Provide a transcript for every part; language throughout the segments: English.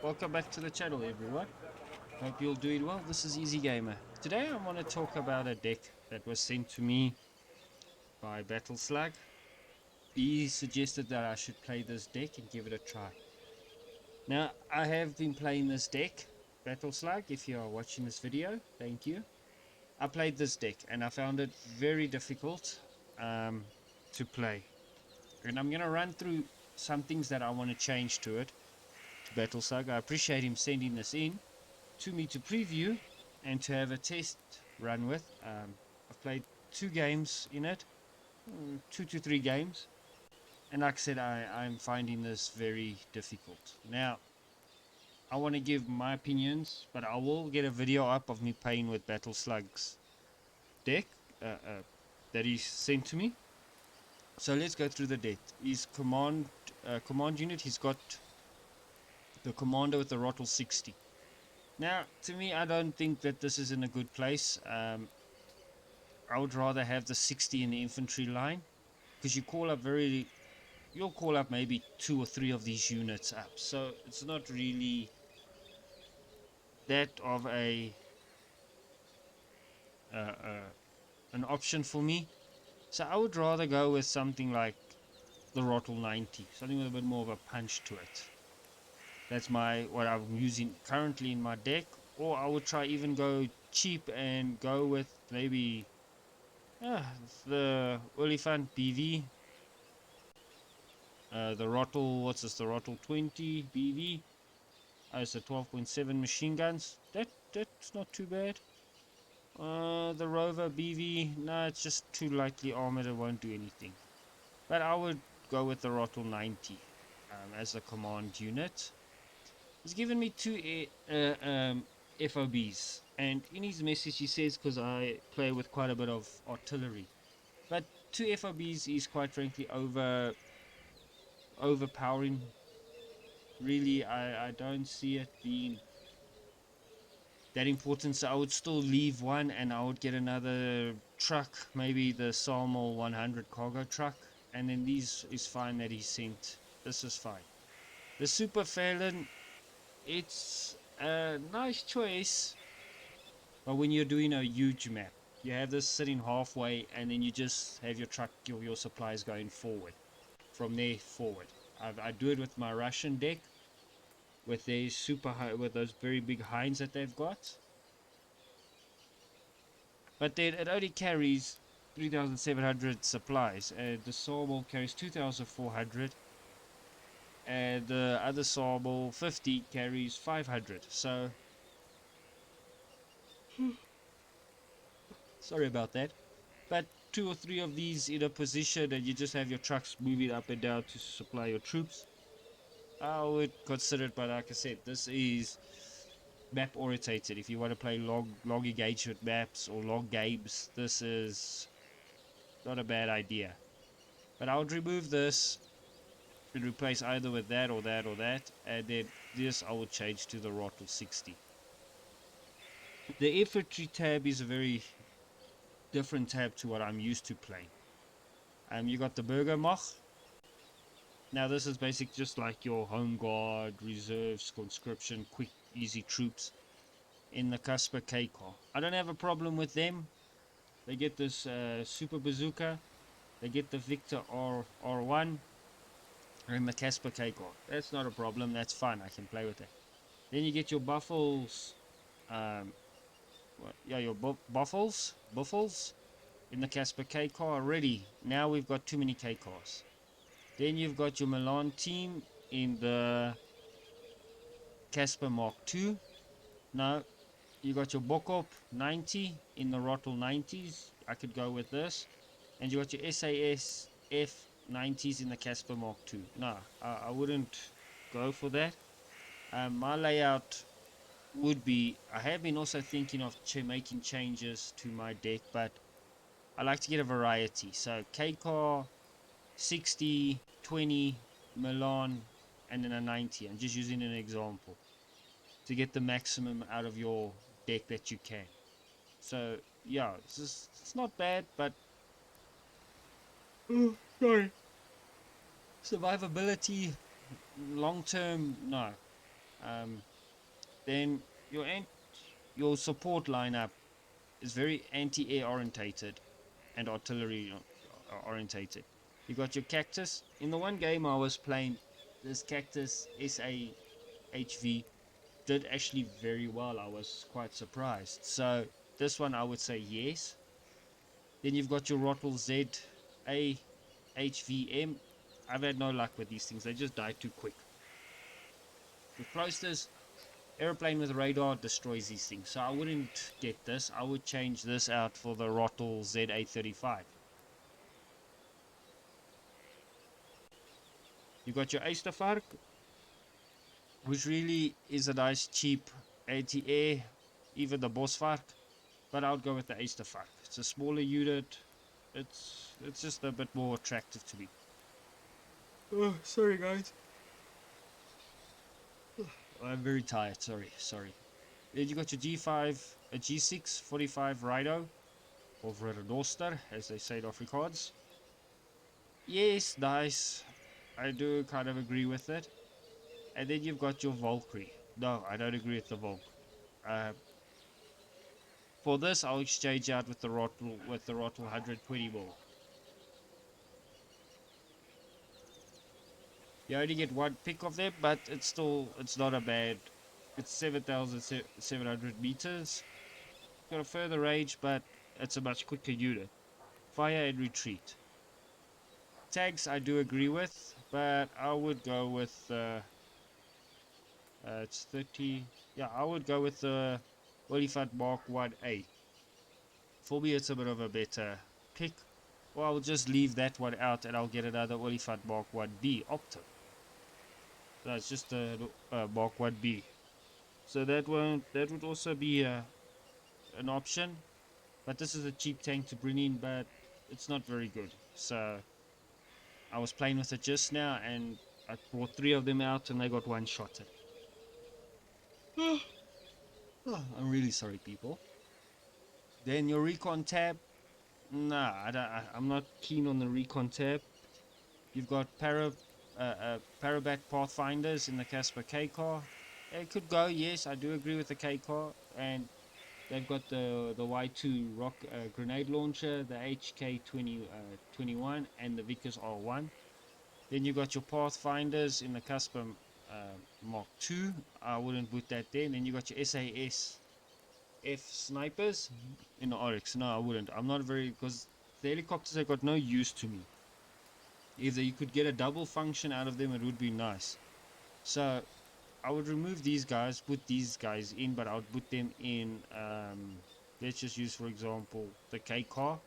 Welcome back to the channel, everyone. Hope you're doing well. This is Easy Gamer. Today I want to talk about a deck that was sent to me by battleslug. He suggested that I should play this deck and give it a try. Now, I have been playing this deck, battleslug. If you are watching this video, thank you. I played this deck and I found it very difficult to play. And I'm going to run through some things that I want to change to it, to battleslug. I appreciate him sending this in to me to preview and to have a test run with. I've played 2 games in it, 2 to 3 games, and like I said, I'm finding this very difficult. Now, I want to give my opinions, but I will get a video up of me playing with battleslug's deck that he sent to me. So let's go through the deck. His command unit, he's got the commander with the Rottle 60. Now, to me, I don't think that this is in a good place. I would rather have the 60 in the infantry line, because you'll call up maybe 2 or 3 of these units up. So it's not really that of uh, uh, an option for me. So I would rather go with something like the Rottle 90, something with a bit more of a punch to it. That's what I'm using currently in my deck. Or I would try even go cheap and go with maybe the Olifant BV, the Rottle, what's this, the Rottle 20 BV. It's a 12.7 machine guns. That's not too bad. The Rover BV, no, it's just too lightly armored, it won't do anything. But I would go with the Rottle 90 as a command unit. He's given me 2 FOBs, and in his message he says, because I play with quite a bit of artillery, but 2 FOBs is quite frankly overpowering. Really, I don't see it being that important, so I would still leave one and I would get another truck, maybe the Salmon 100 cargo truck, and then these is fine that he sent. This is fine. The Super Phelan, it's a nice choice, but when you're doing a huge map, you have this sitting halfway and then you just have your truck, your supplies going forward. From there forward, I do it with my Russian deck, with their super high, with those very big hinds that they've got. But then it only carries 3,700 supplies, and the Sawmill carries 2,400, and the other Sawmill 50 carries 500. So sorry about that. But 2 or 3 of these in a position, and you just have your trucks moving up and down to supply your troops, I would consider it. But like I said, this is map orientated. If you want to play long engagement maps or long games, this is not a bad idea. But I would remove this and replace either with that or that or that, and then this I would change to the Rottle 60. The infantry tab is a very different tab to what I'm used to playing. You got the Burgermach. Now this is basically just like your home guard, reserves, conscription, quick, easy troops in the Casper K car. I don't have a problem with them. They get this super bazooka. They get the Victor R1 and the Casper K car. That's not a problem. That's fine. I can play with that. Then you get your Buffles. Your Buffles in the Casper K car already. Now we've got too many K cars. Then you've got your Milan team in the Casper Mark II. Now you got your Bokop 90 in the Rottle 90s. I could go with this. And you got your SAS F90s in the Casper Mark II. No, I wouldn't go for that. My layout would be, I have been also thinking of making changes to my deck, but I like to get a variety. So K-Car, 60, 20, Milan, and then a 90. I'm just using an example to get the maximum out of your deck that you can. So yeah, it's not bad, but sorry, survivability long term, no. Um, then your support lineup is very anti-air orientated and artillery orientated. You got your cactus. In the one game I was playing, this cactus SAHV did actually very well. I was quite surprised. So this one I would say yes. Then you've got your Rotwell Z A HVM. I've had no luck with these things. They just die too quick. With closest airplane with radar destroys these things. So I wouldn't get this. I would change this out for the Rotwell ZA35. You got your Eastervark, which really is a nice cheap anti-air, even the Bosvark, but I would go with the Eastervark. It's a smaller unit. It's just a bit more attractive to me. Oh, sorry guys. I'm very tired. Sorry. Then you got your G5, a G6, 45 Rhino, or Verdoster, as they say in Afrikaans. Yes, nice. I do kind of agree with it. And then you've got your Valkyrie. No, I don't agree with the Volk. Uh, for this, I'll exchange out with the Rotwell 120 mil. You only get one pick of them, but it's not a bad. It's 7,700 meters. Got a further range, but it's a much quicker unit. Fire and retreat. Tags I do agree with, but I would go with it's 30. Yeah, I would go with the Olifant Mark 1A. For me, it's a bit of a better pick. Or I'll just leave that one out and I'll get another Olifant Mark 1B Optim. That's just a Mark 1B. So that would also be an option. But this is a cheap tank to bring in, but it's not very good. So I was playing with it just now and I brought 3 of them out and they got one shotted. I'm really sorry, people. Then your recon tab. Nah, I'm not keen on the recon tab. You've got Parabat Pathfinders in the Casper K car. It could go, yes, I do agree with the K car. And they've got the Y2 rock grenade launcher, the HK21, and the Vickers R1. Then you got your Pathfinders in the Casper Mark II. I wouldn't put that there. And then you got your SAS F snipers in the Oryx. No, I wouldn't. I'm not very, because the helicopters have got no use to me. If you could get a double function out of them, it would be nice. So I would remove these guys, put these guys in, but I would put them in. Let's just use, for example, the K car,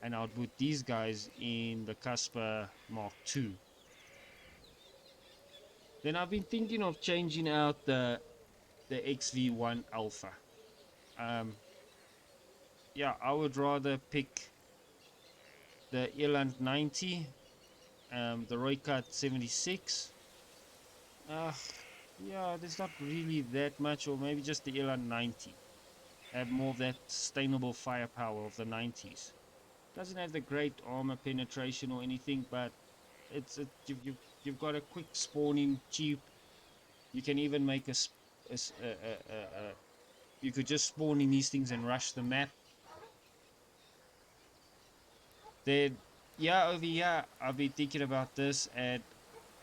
and I would put these guys in the Casper Mark II. Then I've been thinking of changing out the XV1 Alpha. Yeah, I would rather pick the Eland 90, the Roycat 76. Yeah, there's not really that much, or maybe just the Eland 90. Have more of that sustainable firepower of the 90s. Doesn't have the great armor penetration or anything, but you've got a quick spawning, cheap. You can even make you could just spawn in these things and rush the map. Then, yeah, over here, I've been thinking about this, and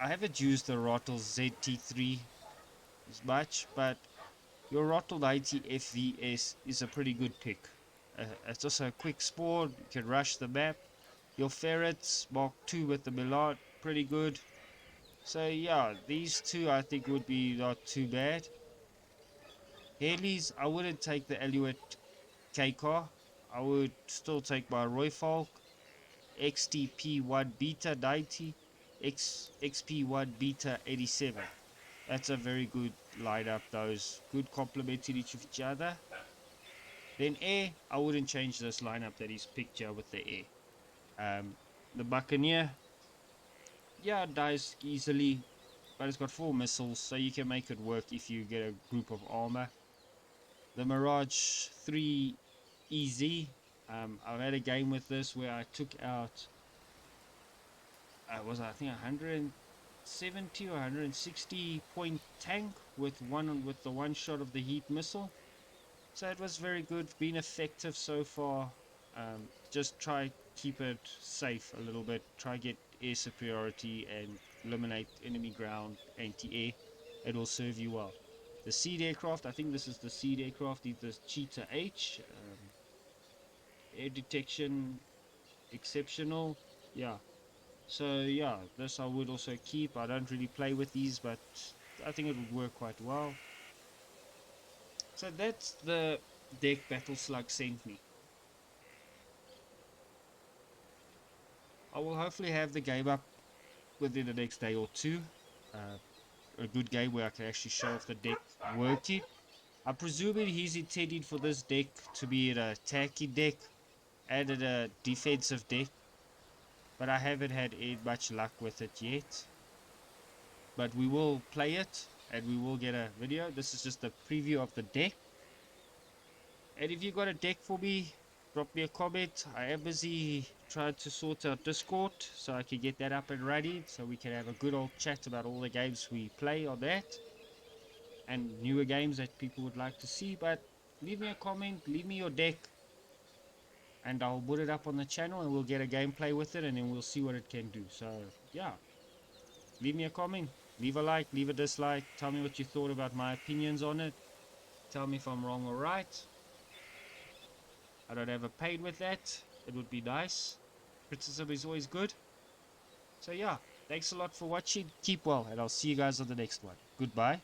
I haven't used the Rottle ZT3 as much, but your Rottle 90 FVS is a pretty good pick. It's also a quick spawn, you can rush the map. Your Ferrets, Mark II with the Millard, pretty good. So yeah, these two I think would be not too bad. Heelys, I wouldn't take the Alouette K car. I would still take my Royfalk, XTP1 Beta 90, XP1 Beta 87. That's a very good lineup, those good complementing each other. Then air, I wouldn't change this lineup that is picked here with the air. The Buccaneer, yeah, it dies easily, but it's got 4 missiles, so you can make it work if you get a group of armor. The Mirage 3 EZ, I've had a game with this where I took out, I think 100. 170 or 160 point tank with the one shot of the heat missile. So it was very good, been effective so far. Just try keep it safe a little bit. Try get air superiority and eliminate enemy ground anti-air. It will serve you well. The seed aircraft, I think this is the seed aircraft, the Cheetah H. Air detection exceptional. Yeah. So yeah, this I would also keep. I don't really play with these, but I think it would work quite well. So that's the deck Battle Slug sent me. I will hopefully have the game up within the next day or two. Uh, a good game where I can actually show off the deck working. I'm presuming he's intended for this deck to be an attacking deck and a defensive deck, but I haven't had much luck with it yet. But we will play it and we will get a video. This is just a preview of the deck. And if you got a deck for me, drop me a comment. I am busy trying to sort out Discord so I can get that up and ready so we can have a good old chat about all the games we play on that and newer games that people would like to see. But leave me a comment, leave me your deck, and I'll put it up on the channel and we'll get a gameplay with it and then we'll see what it can do. So yeah, leave me a comment, leave a like, leave a dislike, tell me what you thought about my opinions on it, tell me if I'm wrong or right. I don't have a pain with that. It would be nice. Criticism is always good. So yeah, thanks a lot for watching. Keep well, and I'll see you guys on the next one. Goodbye.